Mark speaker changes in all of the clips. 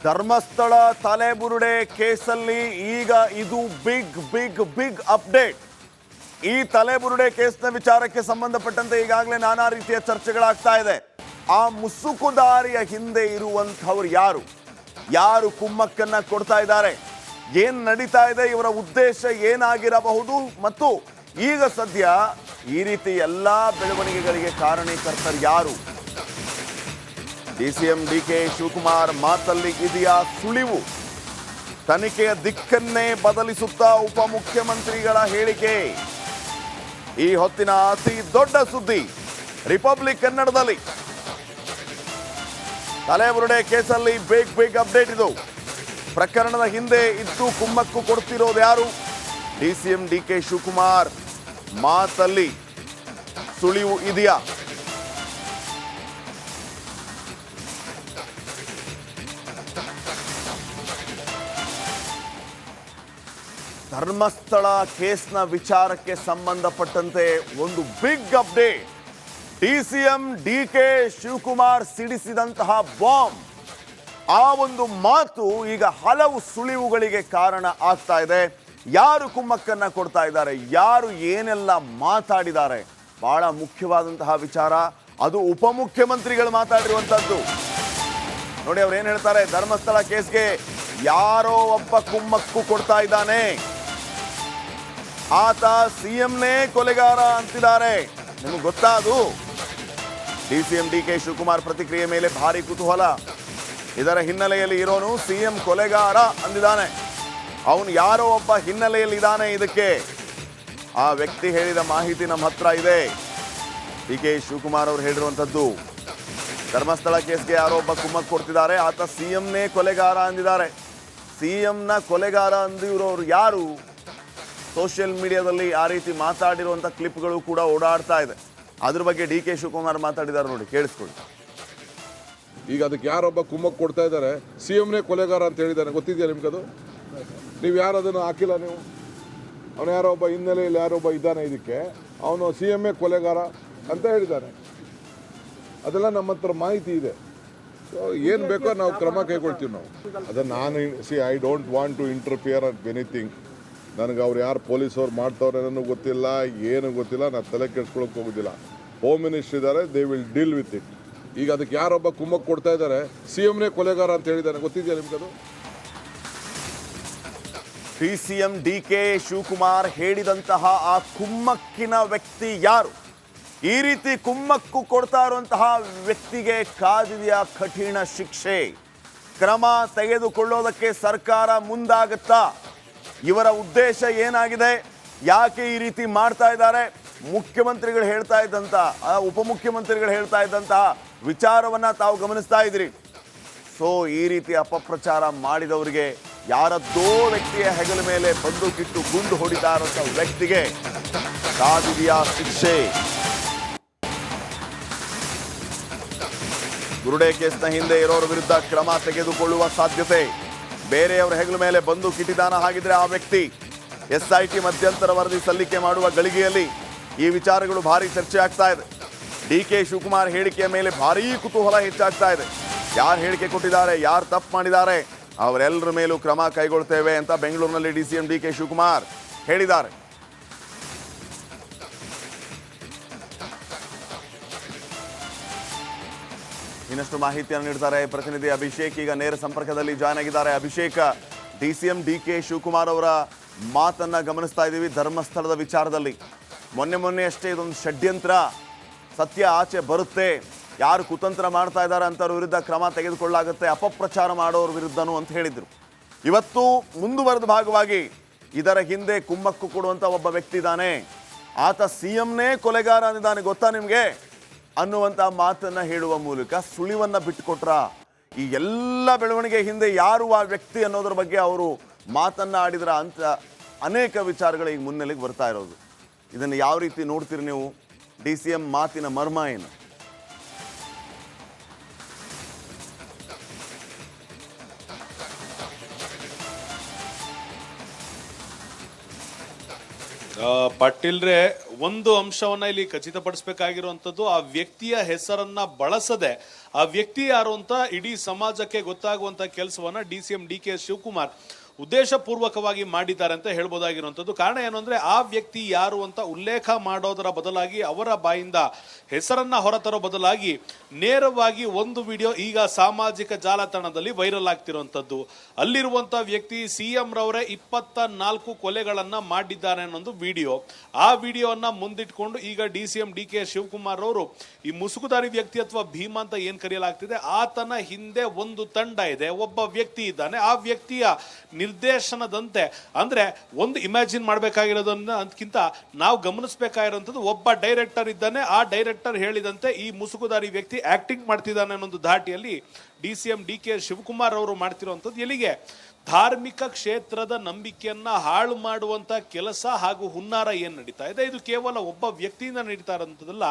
Speaker 1: ಧರ್ಮಸ್ಥಳ ತಲೆಬುರುಡೆ ಕೇಸಲ್ಲಿ ಈಗ ಇದು ಬಿಗ್ ಅಪ್ಡೇಟ್. ಈ ತಲೆಬುರುಡೆ ಕೇಸ್ನ ವಿಚಾರಕ್ಕೆ ಸಂಬಂಧಪಟ್ಟಂತೆ ಈಗಾಗಲೇ ನಾನಾ ರೀತಿಯ ಚರ್ಚೆಗಳಾಗ್ತಾ ಇದೆ. ಆ ಮುಸುಕುದಾರಿಯ ಹಿಂದೆ ಇರುವಂಥವ್ರು ಯಾರು ಕುಮ್ಮಕ್ಕನ್ನ ಕೊಡ್ತಾ ಇದ್ದಾರೆ, ಏನ್ ನಡೀತಾ ಇದೆ, ಇವರ ಉದ್ದೇಶ ಏನಾಗಿರಬಹುದು, ಮತ್ತು ಈಗ ಸದ್ಯ ಈ ರೀತಿ ಎಲ್ಲಾ ಬೆಳವಣಿಗೆಗಳಿಗೆ ಕಾರಣೀಕರ್ತರು ಯಾರು? ಡಿಸಿಎಂ ಡಿಕೆ ಶಿವಕುಮಾರ್ ಮಾತಲ್ಲಿ ಇದೆಯಾ ಸುಳಿವು? ತನಿಖೆಯ ದಿಕ್ಕನ್ನೇ ಬದಲಿಸುತ್ತಾ ಉಪಮುಖ್ಯಮಂತ್ರಿಗಳ ಹೇಳಿಕೆ. ಈ ಹೊತ್ತಿನ ಅತಿ ದೊಡ್ಡ ಸುದ್ದಿ ರಿಪಬ್ಲಿಕ್ ಕನ್ನಡದಲ್ಲಿ. ತಲೆಬುರುಡೆ ಕೇಸಲ್ಲಿ ಬಿಗ್ ಅಪ್ಡೇಟ್ ಇದು. ಪ್ರಕರಣದ ಹಿಂದೆ ಇದ್ದು ಕುಮ್ಮಕ್ಕು ಕೊಡ್ತಿರೋದು ಯಾರು? ಡಿಸಿಎಂ ಡಿಕೆ ಶಿವಕುಮಾರ್ ಮಾತಲ್ಲಿ ಸುಳಿವು ಇದೆಯಾ? ಧರ್ಮಸ್ಥಳ ಕೇಸ್ನ ವಿಚಾರಕ್ಕೆ ಸಂಬಂಧಪಟ್ಟಂತೆ ಒಂದು big update. DCM DK Shivakumar ಸಿಡಿಸಿದಂತಹ ಬಾಂಬ್, ಆ ಒಂದು ಮಾತು ಈಗ ಹಲವು ಸುಳಿವುಗಳಿಗೆ ಕಾರಣ ಆಗ್ತಾ ಇದೆ. ಯಾರು ಕುಮ್ಮಕ್ಕನ್ನ ಕೊಡ್ತಾ ಇದ್ದಾರೆ, ಯಾರು ಏನೆಲ್ಲ ಮಾತಾಡಿದ್ದಾರೆ, ಬಹಳ ಮುಖ್ಯವಾದಂತಹ ವಿಚಾರ. ಅದು ಉಪಮುಖ್ಯಮಂತ್ರಿಗಳು ಮಾತಾಡಿರುವಂತದ್ದು. ನೋಡಿ, ಅವ್ರು ಏನ್ ಹೇಳ್ತಾರೆ, ಧರ್ಮಸ್ಥಳ ಕೇಸ್ಗೆ ಯಾರೋ ಒಬ್ಬ ಕುಮ್ಮಕ್ಕು ಕೊಡ್ತಾ ಇದ್ದಾನೆ, ಆತ ಸಿಎಂನೇ ಕೊಲೆಗಾರ ಅಂತಿದ್ದಾರೆ. ನಿಮಗೆ ಗೊತ್ತಾ ಅದು? ಡಿಸಿಎಂ ಡಿಕೆ ಶಿವಕುಮಾರ್ ಪ್ರತಿಕ್ರಿಯೆ ಮೇಲೆ ಭಾರಿ ಕುತೂಹಲ. ಇದರ ಹಿನ್ನೆಲೆಯಲ್ಲಿ ಇರೋನು ಸಿಎಂ ಕೊಲೆಗಾರ ಅಂದಿದ್ದಾನೆ. ಅವನು ಯಾರೋ ಒಬ್ಬ ಹಿನ್ನೆಲೆಯಲ್ಲಿ ಇದ್ದಾನೆ. ಇದಕ್ಕೆ ಆ ವ್ಯಕ್ತಿ ಹೇಳಿದ ಮಾಹಿತಿ ನಮ್ಮ ಹತ್ರ ಇದೆ. ಡಿಕೆ ಶಿವಕುಮಾರ್ ಅವರು ಹೇಳಿರುವಂಥದ್ದು, ಧರ್ಮಸ್ಥಳ ಕೇಸ್ಗೆ ಯಾರೋ ಒಬ್ಬ ಕುಮ್ಮಕ್ಕು ಕೊಡ್ತಿದ್ದಾರೆ, ಆತ ಸಿಎಂನೇ ಕೊಲೆಗಾರ ಅಂದಿದ್ದಾರೆ. ಸಿಎಂನ ಕೊಲೆಗಾರ ಅಂದಿರೋರು ಯಾರು? ಸೋಷಿಯಲ್ ಮೀಡಿಯಾದಲ್ಲಿ ಆ ರೀತಿ ಮಾತಾಡಿರುವಂಥ ಕ್ಲಿಪ್ಗಳು ಕೂಡ ಓಡಾಡ್ತಾ ಇದೆ. ಅದ್ರ ಬಗ್ಗೆ ಡಿ ಕೆ ಶಿವಕುಮಾರ್ ಮಾತಾಡಿದ್ದಾರೆ, ನೋಡಿ, ಕೇಳಿಸ್ಕೊಳ್ಳಿ.
Speaker 2: ಈಗ ಅದಕ್ಕೆ ಯಾರೊಬ್ಬ ಕುಮ್ಮಕ್ಕು ಕೊಡ್ತಾ ಇದ್ದಾರೆ, ಸಿಎಂನೇ ಕೊಲೆಗಾರ ಅಂತ ಹೇಳಿದ್ದಾನೆ. ಗೊತ್ತಿದೆಯಾ ನಿಮ್ಗದು? ನೀವು ಯಾರು ಅದನ್ನು ಹಾಕಿಲ್ಲ ನೀವು? ಅವನು ಯಾರೋ ಒಬ್ಬ ಹಿನ್ನೆಲೆಯಲ್ಲಿ ಯಾರೊಬ್ಬ ಇದ್ದಾನೆ, ಇದಕ್ಕೆ ಅವನು ಸಿಎಂఏ ಕೊಲೆಗಾರ ಅಂತ ಹೇಳಿದ್ದಾನೆ. ಅದೆಲ್ಲ ನಮ್ಮ ಹತ್ರ ಮಾಹಿತಿ ಇದೆ. ಸೊ ಏನು ಬೇಕೋ ನಾವು ಕ್ರಮ ಕೈಗೊಳ್ತೀವಿ ನಾವು. ಅದನ್ನು ನಾನು I don't want to interfere at anything. ನನಗೆ ಅವ್ರು ಯಾರು ಪೊಲೀಸವ್ರು ಮಾಡ್ತವ್ರೆ ನನಗೂ ಗೊತ್ತಿಲ್ಲ, ಏನು ಗೊತ್ತಿಲ್ಲ, ನಾನು ತಲೆ ಕೆಡ್ಸ್ಕೊಳಕ್ಕೆ ಹೋಗೋದಿಲ್ಲ. ಹೋಮ್ ಮಿನಿಸ್ಟರ್ ಇದ್ದಾರೆ, they will deal with it. ಈಗ ಅದಕ್ಕೆ ಯಾರೊಬ್ಬ ಕುಮ್ಮಕ್ಕು ಕೊಡ್ತಾ ಇದ್ದಾರೆ, ಸಿಎಂನೇ ಕೊಲೆಗಾರ ಅಂತ ಹೇಳಿದ್ದಾನೆ. ಗೊತ್ತಿದೆಯಾ ನಿಮ್ಗದು?
Speaker 1: ಡಿಸಿಎಂ ಡಿಕೆ ಶಿವಕುಮಾರ್ ಹೇಳಿದಂತಹ ಆ ಕುಮ್ಮಕ್ಕಿನ ವ್ಯಕ್ತಿ ಯಾರು? ಈ ರೀತಿ ಕುಮ್ಮಕ್ಕು ಕೊಡ್ತಾ ಇರುವಂತಹ ವ್ಯಕ್ತಿಗೆ ಕಾದಿದೆಯಾ ಕಠಿಣ ಶಿಕ್ಷೆ? ಕ್ರಮ ತೆಗೆದುಕೊಳ್ಳೋದಕ್ಕೆ ಸರ್ಕಾರ ಮುಂದಾಗುತ್ತಾ? ಇವರ ಉದ್ದೇಶ ಏನಾಗಿದೆ? ಯಾಕೆ ಈ ರೀತಿ ಮಾಡ್ತಾ ಇದ್ದಾರೆ? ಮುಖ್ಯಮಂತ್ರಿಗಳು ಹೇಳ್ತಾ ಇದ್ದಂತ, ಉಪಮುಖ್ಯಮಂತ್ರಿಗಳು ಹೇಳ್ತಾ ಇದ್ದಂತಹ ವಿಚಾರವನ್ನ ತಾವು ಗಮನಿಸ್ತಾ ಇದ್ರಿ. ಸೊ ಈ ರೀತಿ ಅಪಪ್ರಚಾರ ಮಾಡಿದವರಿಗೆ, ಯಾರದ್ದೋ ವ್ಯಕ್ತಿಯ ಹೆಗಲ ಮೇಲೆ ಬಂದೂಕಿಟ್ಟು ಗುಂಡು ಹೊಡಿತಾ ಇರುವಂತ ವ್ಯಕ್ತಿಗೆ ಕಾದಿದೆಯಾ ಶಿಕ್ಷೆ? ಬುರುಡೆ ಕೇಸ್ನ ಹಿಂದೆ ಇರೋರ ವಿರುದ್ಧ ಕ್ರಮ ತೆಗೆದುಕೊಳ್ಳುವ ಸಾಧ್ಯತೆ. ಬೇರೆಯವರ ಹೆಗಲ ಮೇಲೆ ಬಂದೂಕಿಟ್ಟಿದ್ದಾನ ಹಾಗಿದ್ರೆ ಆ ವ್ಯಕ್ತಿ? SIT ಮಧ್ಯಂತರ ವರದಿ ಸಲ್ಲಿಕೆ ಮಾಡುವ ಗಳಿಗೆಯಲ್ಲಿ ಈ ವಿಚಾರಗಳು ಭಾರಿ ಚರ್ಚೆ ಆಗ್ತಾ ಇದೆ. ಡಿಕೆ ಶಿವಕುಮಾರ್ ಹೇಳಿಕೆಯ ಮೇಲೆ ಭಾರೀ ಕುತೂಹಲ ಹೆಚ್ಚಾಗ್ತಾ ಇದೆ. ಯಾರು ಹೇಳಿಕೆ ಕೊಟ್ಟಿದ್ದಾರೆ, ಯಾರು ತಪ್ಪು ಮಾಡಿದ್ದಾರೆ, ಅವರೆಲ್ಲರ ಮೇಲೂ ಕ್ರಮ ಕೈಗೊಳ್ತೇವೆ ಅಂತ ಬೆಂಗಳೂರಿನಲ್ಲಿ ಡಿಸಿಎಂ ಡಿಕೆ ಶಿವಕುಮಾರ್ ಹೇಳಿದ್ದಾರೆ. ಇನ್ನಷ್ಟು ಮಾಹಿತಿಯನ್ನು ನೀಡ್ತಾರೆ ಪ್ರತಿನಿಧಿ ಅಭಿಷೇಕ್. ಈಗ ನೇರ ಸಂಪರ್ಕದಲ್ಲಿ ಜಾಯ್ನ್ ಆಗಿದ್ದಾರೆ. ಅಭಿಷೇಕ್, ಡಿಸಿಎಂ ಡಿಕೆ ಶಿವಕುಮಾರ್ ಅವರ ಮಾತನ್ನ ಗಮನಿಸ್ತಾ ಇದ್ದೀವಿ ಧರ್ಮಸ್ಥಳದ ವಿಚಾರದಲ್ಲಿ. ಮೊನ್ನೆ ಅಷ್ಟೇ ಇದೊಂದು ಷಡ್ಯಂತ್ರ, ಸತ್ಯ ಆಚೆ ಬರುತ್ತೆ, ಯಾರು ಕುತಂತ್ರ ಮಾಡ್ತಾ ಇದ್ದಾರೆ ಅಂತವ್ರ ವಿರುದ್ಧ ಕ್ರಮ ತೆಗೆದುಕೊಳ್ಳಾಗುತ್ತೆ, ಅಪಪ್ರಚಾರ ಮಾಡೋರ ವಿರುದ್ಧನೂ ಅಂತ ಹೇಳಿದ್ರು. ಇವತ್ತು ಮುಂದುವರೆದ ಭಾಗವಾಗಿ ಇದರ ಹಿಂದೆ ಕುಮ್ಮಕ್ಕು ಕೊಡುವಂಥ ಒಬ್ಬ ವ್ಯಕ್ತಿ ಇದ್ದಾನೆ, ಆತ ಸಿಎಂನೇ ಕೊಲೆಗಾರ ಅಂದಿದ್ದಾನೆ, ಗೊತ್ತಾ ನಿಮಗೆ ಅನ್ನುವಂಥ ಮಾತನ್ನು ಹೇಳುವ ಮೂಲಕ ಸುಳಿವನ್ನು ಬಿಟ್ಟುಕೊಟ್ರ. ಈ ಎಲ್ಲ ಬೆಳವಣಿಗೆ ಹಿಂದೆ ಯಾರು ಆ ವ್ಯಕ್ತಿ ಅನ್ನೋದ್ರ ಬಗ್ಗೆ ಅವರು ಮಾತನ್ನ ಆಡಿದ್ರ ಅಂತ ಅನೇಕ ವಿಚಾರಗಳು ಈಗ ಮುನ್ನೆಲೆಗೆ ಬರ್ತಾ ಇರೋದು. ಇದನ್ನು ಯಾವ ರೀತಿ ನೋಡ್ತೀರಿ ನೀವು? ಡಿಸಿಎಂ ಮಾತಿನ ಮರ್ಮ ಏನು?
Speaker 3: ಪಾಟೀಲ್ರೆ, ಒಂದು ಅಂಶವನ್ನ ಇಲ್ಲಿ ಖಚಿತಪಡಿಸಬೇಕಾಗಿರುವಂತದ್ದು, ಆ ವ್ಯಕ್ತಿಯ ಹೆಸರನ್ನ ಬಳಸದೆ ಆ ವ್ಯಕ್ತಿ ಯಾರು ಅಂತ ಇಡೀ ಸಮಾಜಕ್ಕೆ ಗೊತ್ತಾಗುವಂತ ಕೆಲಸವನ್ನ DCM DK ಶಿವಕುಮಾರ್ ಉದ್ದೇಶಪೂರ್ವಕವಾಗಿ ಮಾಡಿದ್ದಾರೆ ಅಂತ ಹೇಳ್ಬೋದಾಗಿರುವಂಥದ್ದು. ಕಾರಣ ಏನು ಅಂದ್ರೆ, ಆ ವ್ಯಕ್ತಿ ಯಾರು ಅಂತ ಉಲ್ಲೇಖ ಮಾಡೋದರ ಬದಲಾಗಿ, ಅವರ ಬಾಯಿಂದ ಹೆಸರನ್ನ ಹೊರತರೋ ಬದಲಾಗಿ ನೇರವಾಗಿ ಒಂದು ವಿಡಿಯೋ ಈಗ ಸಾಮಾಜಿಕ ಜಾಲತಾಣದಲ್ಲಿ ವೈರಲ್ ಆಗ್ತಿರುವಂಥದ್ದು. ಅಲ್ಲಿರುವಂತ ವ್ಯಕ್ತಿ CM ರವರೇ 24 ಕೊಲೆಗಳನ್ನ ಮಾಡಿದ್ದಾರೆ ಅನ್ನೊಂದು ವಿಡಿಯೋ. ಆ ವಿಡಿಯೋವನ್ನ ಮುಂದಿಟ್ಕೊಂಡು ಈಗ DCM DK ಶಿವಕುಮಾರ್ ಅವರು ಈ ಮುಸುಕುದಾರಿ ವ್ಯಕ್ತಿ ಅಥವಾ ಭೀಮ ಅಂತ ಏನ್ ಕರೆಯಲಾಗ್ತಿದೆ, ಆತನ ಹಿಂದೆ ಒಂದು ತಂಡ ಇದೆ, ಒಬ್ಬ ವ್ಯಕ್ತಿ ಇದ್ದಾನೆ. ಆ ವ್ಯಕ್ತಿಯ ನಿರ್ದೇಶನದಂತೆ, ಅಂದ್ರೆ ಒಂದು ಇಮ್ಯಾಜಿನ್ ಮಾಡಬೇಕಾಗಿರೋದನ್ನ ಅದಕ್ಕಿಂತ ನಾವು ಗಮನಿಸಬೇಕಾಗಿರೋಂಥದ್ದು, ಒಬ್ಬ ಡೈರೆಕ್ಟರ್ ಇದ್ದಾನೆ, ಆ ಡೈರೆಕ್ಟರ್ ಹೇಳಿದಂತೆ ಈ ಮುಸುಕುದಾರಿ ವ್ಯಕ್ತಿ ಆಕ್ಟಿಂಗ್ ಮಾಡ್ತಿದ್ದಾನೆ ಅನ್ನೊಂದು ಧಾಟಿಯಲ್ಲಿ DCM DK ಶಿವಕುಮಾರ್ ಅವರು ಮಾಡ್ತಿರುವಂಥದ್ದು ಎಲ್ಲಿಗೆ ಧಾರ್ಮಿಕ ಕ್ಷೇತ್ರದ ನಂಬಿಕೆಯನ್ನ ಹಾಳು ಮಾಡುವಂತ ಕೆಲಸ ಹಾಗೂ ಹುನ್ನಾರ ಏನ್ ನಡೀತಾ ಇದೆ, ಇದು ಕೇವಲ ಒಬ್ಬ ವ್ಯಕ್ತಿಯಿಂದ ನಡೀತಾ ಇರೋಂಥದ್ದಲ್ಲ.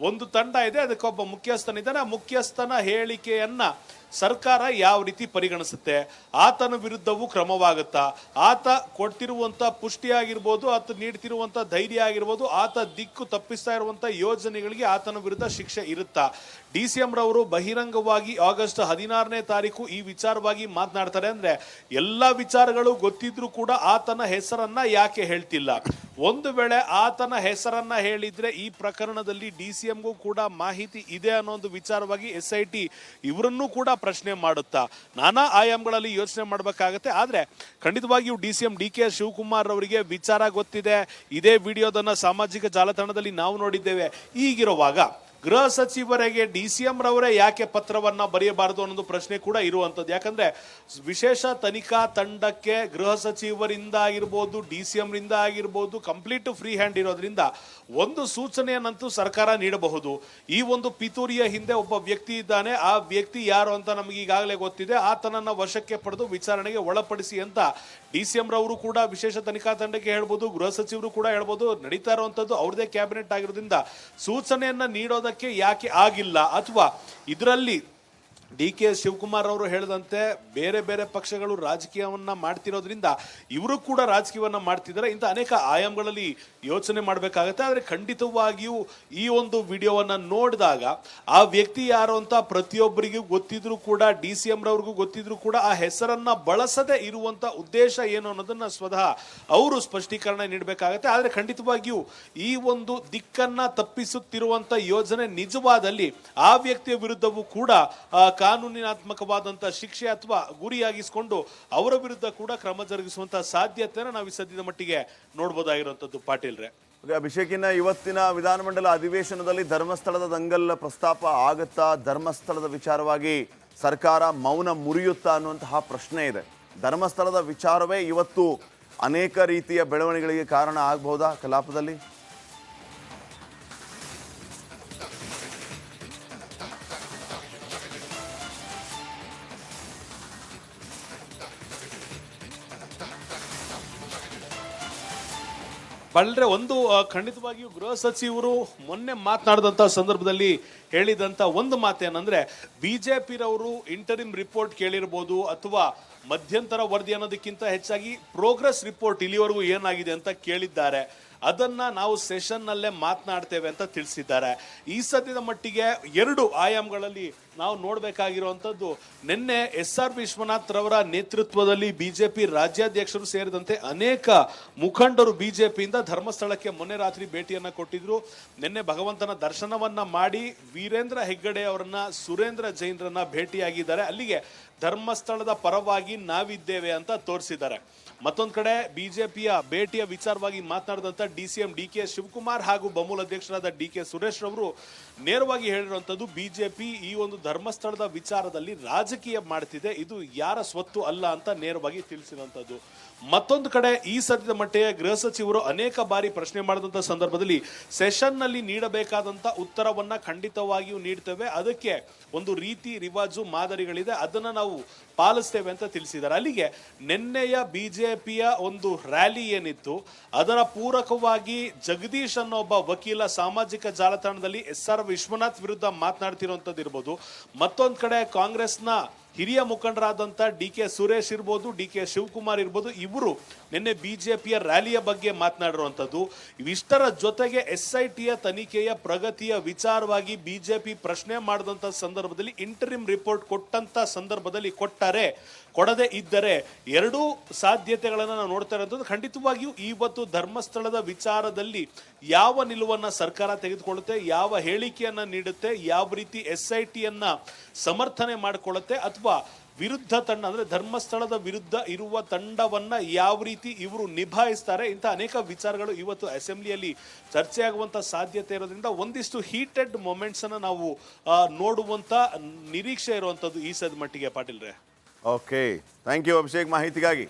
Speaker 3: ಒಂದು ತಂಡ ಇದೆ, ಅದಕ್ಕೆ ಒಬ್ಬ ಮುಖ್ಯಸ್ಥನಿದ್ದಾನೆ. ಆ ಮುಖ್ಯಸ್ಥನ ಹೇಳಿಕೆಯನ್ನ ಸರ್ಕಾರ ಯಾವ ರೀತಿ ಪರಿಗಣಿಸುತ್ತೆ, ಆತನ ವಿರುದ್ಧವೂ ಕ್ರಮವಾಗುತ್ತಾ, ಆತ ಕೊಡ್ತಿರುವಂತ ಪುಷ್ಟಿ ಆಗಿರ್ಬೋದು, ಆತ ನೀಡ್ತಿರುವಂತ ಧೈರ್ಯ ಆಗಿರ್ಬೋದು, ಆತ ದಿಕ್ಕು ತಪ್ಪಿಸ್ತಾ ಇರುವಂತ ಯೋಜನೆಗಳಿಗೆ ಆತನ ವಿರುದ್ಧ ಶಿಕ್ಷೆ ಇರುತ್ತಾ. DCM ರವರು ಬಹಿರಂಗವಾಗಿ ಆಗಸ್ಟ್ 16ನೇ ತಾರೀಕು ಈ ವಿಚಾರವಾಗಿ ಮಾತನಾಡ್ತಾರೆ. ಅಂದ್ರೆ ಎಲ್ಲಾ ವಿಚಾರಗಳು ಗೊತ್ತಿದ್ರು ಕೂಡ ಆತನ ಹೆಸರನ್ನ ಯಾಕೆ ಹೇಳ್ತಿಲ್ಲ? ಒಂದು ವೇಳೆ ಆತನ ಹೆಸರನ್ನ ಹೇಳಿದ್ರೆ ಈ ಪ್ರಕರಣದಲ್ಲಿ DCMಗೂ ಕೂಡ ಮಾಹಿತಿ ಇದೆ ಅನ್ನೋ ಒಂದು ವಿಚಾರವಾಗಿ SIT ಇವರನ್ನೂ ಕೂಡ ಪ್ರಶ್ನೆ ಮಾಡುತ್ತಾ ನಾನಾ ಆಯಾಮಗಳಲ್ಲಿ ಯೋಚನೆ ಮಾಡಬೇಕಾಗತ್ತೆ. ಆದ್ರೆ ಖಂಡಿತವಾಗಿಯೂ DCM DK ಶಿವಕುಮಾರ್ ಅವರಿಗೆ ವಿಚಾರ ಗೊತ್ತಿದೆ. ಇದೇ ವಿಡಿಯೋದನ್ನ ಸಾಮಾಜಿಕ ಜಾಲತಾಣದಲ್ಲಿ ನಾವು ನೋಡಿದ್ದೇವೆ. ಈಗಿರುವಾಗ ಗೃಹ ಸಚಿವರಿಗೆ DCM ರವರೇ ಯಾಕೆ ಪತ್ರವನ್ನ ಬರೆಯಬಾರದು ಅನ್ನೋದು ಪ್ರಶ್ನೆ ಕೂಡ ಇರುವಂತದ್ದು. ಯಾಕಂದ್ರೆ ವಿಶೇಷ ತನಿಖಾ ತಂಡಕ್ಕೆ ಗೃಹ ಸಚಿವರಿಂದ ಆಗಿರ್ಬೋದು, DCM ರಿಂದ ಆಗಿರ್ಬೋದು, ಕಂಪ್ಲೀಟ್ ಫ್ರೀ ಹ್ಯಾಂಡ್ ಇರೋದ್ರಿಂದ ಒಂದು ಸೂಚನೆಯನ್ನಂತೂ ಸರ್ಕಾರ ನೀಡಬಹುದು. ಈ ಒಂದು ಪಿತೂರಿಯ ಹಿಂದೆ ಒಬ್ಬ ವ್ಯಕ್ತಿ ಇದ್ದಾನೆ, ಆ ವ್ಯಕ್ತಿ ಯಾರು ಅಂತ ನಮಗೆ ಈಗಾಗಲೇ ಗೊತ್ತಿದೆ, ಆತನನ್ನ ವಶಕ್ಕೆ ಪಡೆದು ವಿಚಾರಣೆಗೆ ಒಳಪಡಿಸಿ ಅಂತ DCM ರವರು ಕೂಡ ವಿಶೇಷ ತನಿಖಾ ತಂಡಕ್ಕೆ ಹೇಳ್ಬೋದು, ಗೃಹ ಸಚಿವರು ಕೂಡ ಹೇಳ್ಬೋದು. ನಡೀತಾ ಇರುವಂತದ್ದು ಅವ್ರದೇ ಕ್ಯಾಬಿನೆಟ್ ಆಗಿರೋದ್ರಿಂದ ಸೂಚನೆಯನ್ನ ನೀಡೋದಕ್ಕೆ ಯಾಕೆ ಆಗಿಲ್ಲ? ಅಥವಾ ಇದರಲ್ಲಿ DK ಶಿವಕುಮಾರ್ ಅವರು ಹೇಳಿದಂತೆ ಬೇರೆ ಬೇರೆ ಪಕ್ಷಗಳು ರಾಜಕೀಯವನ್ನ ಮಾಡ್ತಿರೋದ್ರಿಂದ ಇವರು ಕೂಡ ರಾಜಕೀಯವನ್ನ ಮಾಡ್ತಿದ್ದಾರೆ. ಇಂಥ ಅನೇಕ ಆಯಾಮಗಳಲ್ಲಿ ಯೋಚನೆ ಮಾಡಬೇಕಾಗತ್ತೆ. ಆದ್ರೆ ಖಂಡಿತವಾಗಿಯೂ ಈ ಒಂದು ವಿಡಿಯೋವನ್ನ ನೋಡಿದಾಗ ಆ ವ್ಯಕ್ತಿ ಯಾರು ಅಂತ ಪ್ರತಿಯೊಬ್ಬರಿಗೂ ಗೊತ್ತಿದ್ರು ಕೂಡ, DCM ರವ್ರಿಗೂ ಗೊತ್ತಿದ್ರು ಕೂಡ ಆ ಹೆಸರನ್ನ ಬಳಸದೆ ಇರುವಂತ ಉದ್ದೇಶ ಏನು ಅನ್ನೋದನ್ನ ಸ್ವತಃ ಅವರು ಸ್ಪಷ್ಟೀಕರಣ ನೀಡಬೇಕಾಗತ್ತೆ. ಆದ್ರೆ ಖಂಡಿತವಾಗಿಯೂ ಈ ಒಂದು ದಿಕ್ಕನ್ನ ತಪ್ಪಿಸುತ್ತಿರುವಂತ ಯೋಜನೆ ನಿಜವಾದಲ್ಲಿ ಆ ವ್ಯಕ್ತಿಯ ವಿರುದ್ಧವೂ ಕೂಡ ಕಾನೂನಿನಾತ್ಮಕವಾದಂತಹ ಶಿಕ್ಷೆ ಅಥವಾ ಗುರಿಯಾಗಿಸಿಕೊಂಡು ಅವರ ವಿರುದ್ಧ ಕೂಡ ಕ್ರಮ ಜರುಗಿಸುವಂತಹ ಸಾಧ್ಯತೆಯನ್ನು ನಾವು ಈ ಸದ್ಯದ ಮಟ್ಟಿಗೆ ನೋಡಬಹುದಾಗಿರುವಂತದ್ದು. ಪಾಟೀಲ್ರೆ,
Speaker 1: ಅಭಿಷೇಕಿನ ಇವತ್ತಿನ ವಿಧಾನಮಂಡಲ ಅಧಿವೇಶನದಲ್ಲಿ ಧರ್ಮಸ್ಥಳದ ದಂಗಲ್ ಪ್ರಸ್ತಾಪ ಆಗುತ್ತಾ? ಧರ್ಮಸ್ಥಳದ ವಿಚಾರವಾಗಿ ಸರ್ಕಾರ ಮೌನ ಮುರಿಯುತ್ತಾ ಅನ್ನುವಂತಹ ಪ್ರಶ್ನೆ ಇದೆ. ಧರ್ಮಸ್ಥಳದ ವಿಚಾರವೇ ಇವತ್ತು ಅನೇಕ ರೀತಿಯ ಬೆಳವಣಿಗೆಗಳಿಗೆ ಕಾರಣ ಆಗಬಹುದಾ ಕಲಾಪದಲ್ಲಿ?
Speaker 3: ಬಲ್ರೆ ಒಂದು ಖಂಡಿತವಾಗಿಯೂ ಗೃಹ ಸಚಿವರು ಮೊನ್ನೆ ಮಾತನಾಡಿದಂಥ ಸಂದರ್ಭದಲ್ಲಿ ಹೇಳಿದಂಥ ಒಂದು ಮಾತೇನಂದ್ರೆ, BJP ರವರು ಇಂಟರಿಮ್ ರಿಪೋರ್ಟ್ ಕೇಳಿರ್ಬೋದು ಅಥವಾ ಮಧ್ಯಂತರ ವರದಿ ಅನ್ನೋದಕ್ಕಿಂತ ಹೆಚ್ಚಾಗಿ ಪ್ರೋಗ್ರೆಸ್ ರಿಪೋರ್ಟ್ ಇಲ್ಲಿವರೆಗೂ ಏನಾಗಿದೆ ಅಂತ ಕೇಳಿದ್ದಾರೆ. ಅದನ್ನ ನಾವು ಸೆಷನ್ ನಲ್ಲೇ ಮಾತನಾಡ್ತೇವೆ ಅಂತ ತಿಳಿಸಿದ್ದಾರೆ. ಈ ಸದ್ಯದ ಮಟ್ಟಿಗೆ ಎರಡು ಆಯಾಮಗಳಲ್ಲಿ ನಾವು ನೋಡಬೇಕಾಗಿರುವಂಥದ್ದು, ನಿನ್ನೆ SR ವಿಶ್ವನಾಥ್ ರವರ ನೇತೃತ್ವದಲ್ಲಿ BJP ರಾಜ್ಯಾಧ್ಯಕ್ಷರು ಸೇರಿದಂತೆ ಅನೇಕ ಮುಖಂಡರು BJPಯಿಂದ ಧರ್ಮಸ್ಥಳಕ್ಕೆ ಮೊನ್ನೆ ರಾತ್ರಿ ಭೇಟಿಯನ್ನ ಕೊಟ್ಟಿದ್ರು. ನಿನ್ನೆ ಭಗವಂತನ ದರ್ಶನವನ್ನ ಮಾಡಿ ವೀರೇಂದ್ರ ಹೆಗ್ಗಡೆ ಅವರನ್ನ, ಸುರೇಂದ್ರ ಜೈನ್ರನ್ನ ಭೇಟಿಯಾಗಿದ್ದಾರೆ. ಅಲ್ಲಿಗೆ ಧರ್ಮಸ್ಥಳದ ಪರವಾಗಿ ನಾವಿದ್ದೇವೆ ಅಂತ ತೋರಿಸಿದ್ದಾರೆ. ಮತ್ತೊಂದು ಕಡೆ BJPಯ ಭೇಟಿಯ ವಿಚಾರವಾಗಿ ಮಾತನಾಡಿದಂಥ DCM DK ಶಿವಕುಮಾರ್ ಹಾಗೂ ಬಮೂಲ್ ಅಧ್ಯಕ್ಷರಾದ DK ಸುರೇಶ್ ರವರು ನೇರವಾಗಿ ಹೇಳಿರುವಂಥದ್ದು, BJP ಈ ಒಂದು ಧರ್ಮಸ್ಥಳದ ವಿಚಾರದಲ್ಲಿ ರಾಜಕೀಯ ಮಾಡ್ತಿದೆ, ಇದು ಯಾರ ಸ್ವತ್ತು ಅಲ್ಲ ಅಂತ ನೇರವಾಗಿ ತಿಳಿಸಿರುವಂಥದ್ದು. ಮತ್ತೊಂದು ಕಡೆ ಈ ಸದ್ಯದ ಮಟ್ಟಿಗೆ ಗೃಹ ಸಚಿವರು ಅನೇಕ ಬಾರಿ ಪ್ರಶ್ನೆ ಮಾಡಿದಂಥ ಸಂದರ್ಭದಲ್ಲಿ ಸೆಷನ್ ನಲ್ಲಿ ನೀಡಬೇಕಾದಂತ ಉತ್ತರವನ್ನ ಖಂಡಿತವಾಗಿಯೂ ನೀಡ್ತೇವೆ, ಅದಕ್ಕೆ ಒಂದು ರೀತಿ ರಿವಾಜು ಮಾದರಿಗಳಿದೆ, ಅದನ್ನ ನಾವು ಪಾಲಿಸ್ತೇವೆ ಅಂತ ತಿಳಿಸಿದ್ದಾರೆ. ಅಲ್ಲಿಗೆ ನಿನ್ನೆಯ BJPಯ ಒಂದು ರ್ಯಾಲಿ ಏನಿತ್ತು ಅದರ ಪೂರಕವಾಗಿ ಜಗದೀಶ್ ಅನ್ನೋ ಒಬ್ಬ ವಕೀಲ ಸಾಮಾಜಿಕ ಜಾಲತಾಣದಲ್ಲಿ SR ವಿಶ್ವನಾಥ್ ವಿರುದ್ಧ ಮಾತನಾಡ್ತಿರುವಂಥದ್ದು ಇರ್ಬೋದು. ಮತ್ತೊಂದು ಕಡೆ ಕಾಂಗ್ರೆಸ್ನ ಹಿರಿಯ ಮುಖಂಡರಾದಂಥ ಡಿ ಕೆ ಸುರೇಶ್ ಇರ್ಬೋದು, ಡಿ ಕೆ ಶಿವಕುಮಾರ್ ಇರ್ಬೋದು, ಇವರು ನಿನ್ನೆ ಬಿಜೆಪಿಯ ರ್ಯಾಲಿಯ ಬಗ್ಗೆ ಮಾತನಾಡಿರುವಂಥದ್ದು. ಇವಿಷ್ಟರ ಜೊತೆಗೆ SITಯ ತನಿಖೆಯ ಪ್ರಗತಿಯ ವಿಚಾರವಾಗಿ ಬಿಜೆಪಿ ಪ್ರಶ್ನೆ ಮಾಡಿದಂಥ ಸಂದರ್ಭದಲ್ಲಿ ಇಂಟರಿಮ್ ರಿಪೋರ್ಟ್ ಕೊಟ್ಟಂತ ಸಂದರ್ಭದಲ್ಲಿ ಕೊಡದೇ ಇದ್ದರೆ ಎರಡೂ ಸಾಧ್ಯತೆಗಳನ್ನು ನಾವು ನೋಡ್ತಾ ಇರೋದು. ಖಂಡಿತವಾಗಿಯೂ ಇವತ್ತು ಧರ್ಮಸ್ಥಳದ ವಿಚಾರದಲ್ಲಿ ಯಾವ ನಿಲುವನ್ನ ಸರ್ಕಾರ ತೆಗೆದುಕೊಳ್ಳುತ್ತೆ, ಯಾವ ಹೇಳಿಕೆಯನ್ನ ನೀಡುತ್ತೆ, ಯಾವ ರೀತಿ SITಯನ್ನ ಸಮರ್ಥನೆ ಮಾಡಿಕೊಳ್ಳುತ್ತೆ ಅಥವಾ ವಿರುದ್ಧ ತಂಡ ಅಂದ್ರೆ ಧರ್ಮಸ್ಥಳದ ವಿರುದ್ಧ ಇರುವ ತಂಡವನ್ನ ಯಾವ ರೀತಿ ಇವರು ನಿಭಾಯಿಸ್ತಾರೆ, ಇಂಥ ಅನೇಕ ವಿಚಾರಗಳು ಇವತ್ತು ಅಸೆಂಬ್ಲಿಯಲ್ಲಿ ಚರ್ಚೆ ಆಗುವಂತ ಸಾಧ್ಯತೆ ಇರೋದ್ರಿಂದ ಒಂದಿಷ್ಟು ಹೀಟೆಡ್ ಮೊಮೆಂಟ್ಸ್ ಅನ್ನ ನಾವು ನೋಡುವಂತ ನಿರೀಕ್ಷೆ ಇರುವಂತದ್ದು ಈ ಸದ್ ಮಟ್ಟಿಗೆ. ಪಾಟೀಲ್ರೆ,
Speaker 1: ಓಕೆ, ಥ್ಯಾಂಕ್ ಯು ಅಭಿಷೇಕ್ ಮಾಹಿತಿಗಾಗಿ.